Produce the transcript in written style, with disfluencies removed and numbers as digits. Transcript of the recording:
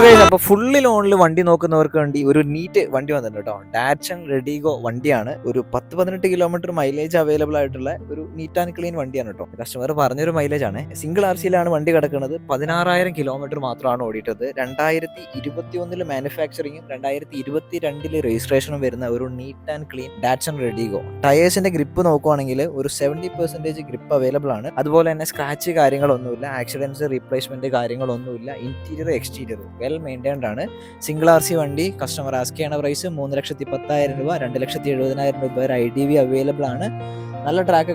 Guys, അപ്പോൾ fully ലോണിൽ വണ്ടി നോക്കുന്നവർക്ക് വേണ്ടി ഒരു നീറ്റ് വണ്ടി വന്നിട്ടുണ്ട് കേട്ടോ. ഡാറ്റ്സൺ റെഡിഗോ വണ്ടിയാണ്. ഒരു 10-18 കിലോമീറ്റർ മൈലേജ് അവൈലബിൾ ആയിട്ടുള്ള ഒരു നീറ്റ് ആൻഡ് ക്ലീൻ വണ്ടിയാണ് കേട്ടോ. കസ്റ്റമർ പറഞ്ഞൊരു മൈലേജ് ആണ്. സിംഗിൾ RCയിലാണ് വണ്ടി കിടക്കുന്നത്. 16,000 കിലോമീറ്റർ മാത്രമാണ് ഓടിയിട്ടത്. 2021 മാനുഫാക്ചറിങ്ങും 2022 രജിസ്ട്രേഷനും വരുന്ന ഒരു neat and clean Datsun Redigo. ടയേഴ്സിന്റെ ഗ്രിപ്പ് നോക്കുവാണെങ്കിൽ ഒരു 70% ഗ്രിപ്പ് അവൈലബിൾ ആണ്. അതുപോലെ തന്നെ സ്ക്രാച്ച് കാര്യങ്ങളൊന്നുമില്ല, ആക്സിഡൻസ് റീപ്ലേസ്മെന്റ് കാര്യങ്ങളൊന്നുമില്ല. ഇന്റീരിയർ എക്സ്റ്റീരിയർ വെൽ മെയിൻറ്റൈൻഡ് ആണ്. സിംഗിൾ RC വണ്ടി. കസ്റ്റമർ ആസ്ക് ചെയ്യണ പ്രൈസ് 3,10,000 രൂപ. 2,70,000 രൂപ IDV അവൈലബിൾ ആണ്. നല്ല ട്രാക്ക്